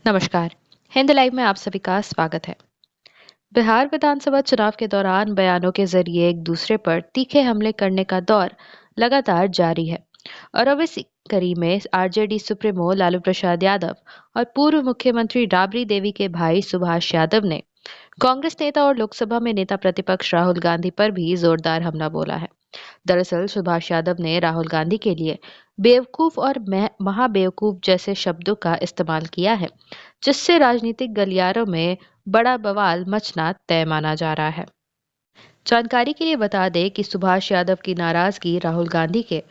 नमस्कार। हिंद लाइव में आप सभी का स्वागत है। बिहार विधानसभा चुनाव के दौरान बयानों के जरिए एक दूसरे पर तीखे हमले करने का दौर लगातार जारी है और अब इस कड़ी में आरजेडी सुप्रीमो लालू प्रसाद यादव और पूर्व मुख्यमंत्री राबड़ी देवी के भाई सुभाष यादव ने कांग्रेस नेता और लोकसभा में नेता प्रतिपक्ष राहुल गांधी पर भी जोरदार हमला बोला है। दरअसल सुभाष यादव ने राहुल गांधी के लिए बेवकूफ और महाबेवकूफ जैसे शब्दों का इस्तेमाल किया है, जिससे राजनीतिक गलियारों में बड़ा बवाल मचना तय माना जा रहा है। जानकारी के लिए बता दें कि सुभाष यादव की नाराजगी राहुल गांधी के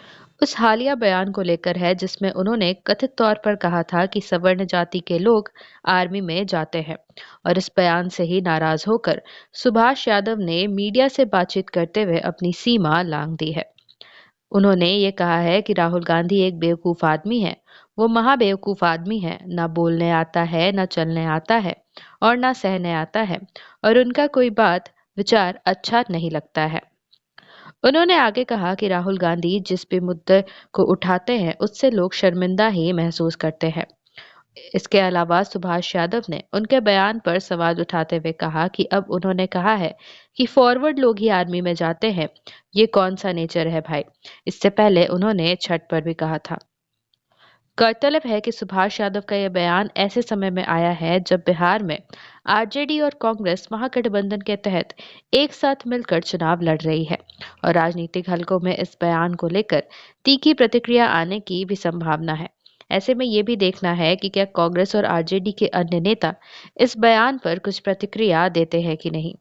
उस हालिया बयान को लेकर है, जिसमें उन्होंने कथित तौर पर कहा था कि सवर्ण जाति के लोग आर्मी में जाते हैं। और इस बयान से ही नाराज होकर सुभाष यादव ने मीडिया से बातचीत करते हुए अपनी सीमा लांघ दी है। उन्होंने ये कहा है कि राहुल गांधी एक बेवकूफ आदमी है। वो महाबेवकूफ आदमी है, ना बोलने आता है, ना चलने आता है और ना सहने आता है, और उनका कोई बात विचार अच्छा नहीं लगता है। उन्होंने आगे कहा कि राहुल गांधी जिस भी मुद्दे को उठाते हैं उससे लोग शर्मिंदा ही महसूस करते हैं। इसके अलावा सुभाष यादव ने उनके बयान पर सवाल उठाते हुए कहा कि अब उन्होंने कहा है कि फॉरवर्ड लोग ही आर्मी में जाते हैं। ये कौन सा नेचर है भाई। इससे पहले उन्होंने छठ पर भी कहा था। गौरतलब है कि सुभाष यादव का यह बयान ऐसे समय में आया है जब बिहार में आरजेडी और कांग्रेस महागठबंधन के तहत एक साथ मिलकर चुनाव लड़ रही है और राजनीतिक हलकों में इस बयान को लेकर तीखी प्रतिक्रिया आने की भी संभावना है। ऐसे में ये भी देखना है कि क्या कांग्रेस और आरजेडी के अन्य नेता इस बयान पर कुछ प्रतिक्रिया देते हैं कि नहीं।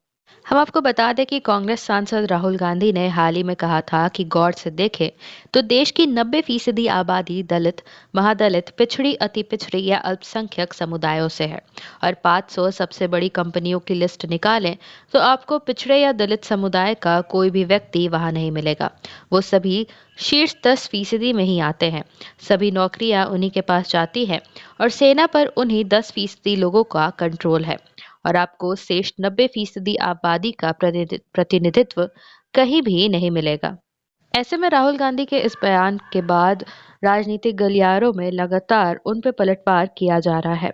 हम आपको बता दें कि कांग्रेस सांसद राहुल गांधी ने हाल ही में कहा था कि गौर से देखें तो देश की 90% आबादी दलित, महादलित, पिछड़ी, अति पिछड़ी या अल्पसंख्यक समुदायों से है और 500 सबसे बड़ी कंपनियों की लिस्ट निकालें तो आपको पिछड़े या दलित समुदाय का कोई भी व्यक्ति वहां नहीं मिलेगा। वो सभी शीर्ष 10% में ही आते हैं। सभी नौकरियां उन्हीं के पास जाती हैं और सेना पर उन्हीं 10% लोगों का कंट्रोल है और आपको शेष 90% आबादी का प्रतिनिधित्व कहीं भी नहीं मिलेगा। ऐसे में राहुल गांधी के इस बयान के बाद राजनीतिक गलियारों में लगातार उन पर पलटवार किया जा रहा है।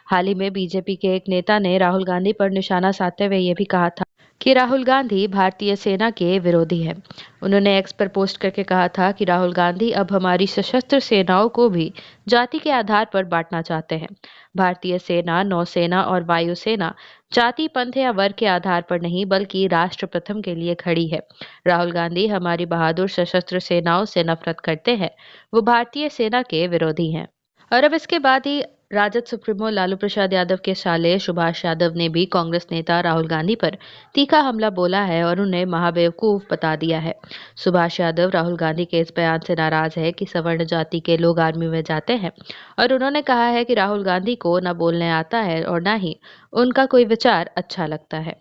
हाल ही में बीजेपी के एक नेता ने राहुल गांधी पर निशाना साधते हुए ये भी कहा था कि राहुल गांधी भारतीय सेना के विरोधी हैं। उन्होंने एक्स पर पोस्ट करके कहा था कि राहुल गांधी अब हमारी सशस्त्र सेनाओं को भी जाति के आधार पर बांटना चाहते हैं। भारतीय सेना, नौसेना और वायुसेना जाति, पंथ या वर्ग के आधार पर नहीं बल्कि राष्ट्र प्रथम के लिए खड़ी है। राहुल गांधी हमारी बहादुर सशस्त्र सेनाओं से नफरत करते हैं। वो भारतीय सेना के विरोधी हैं। और अब इसके बाद ही राजद सुप्रीमो लालू प्रसाद यादव के साले सुभाष यादव ने भी कांग्रेस नेता राहुल गांधी पर तीखा हमला बोला है और उन्हें महाबेवकूफ बता दिया है। सुभाष यादव राहुल गांधी के इस बयान से नाराज है कि सवर्ण जाति के लोग आर्मी में जाते हैं और उन्होंने कहा है कि राहुल गांधी को न बोलने आता है और न ही उनका कोई विचार अच्छा लगता है।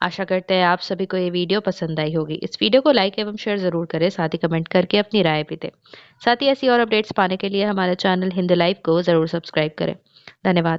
आशा करते हैं आप सभी को ये वीडियो पसंद आई होगी। इस वीडियो को लाइक एवं शेयर जरूर करें, साथ ही कमेंट करके अपनी राय भी दें। साथ ही ऐसी और अपडेट्स पाने के लिए हमारे चैनल हिंद लाइव को जरूर सब्सक्राइब करें। धन्यवाद।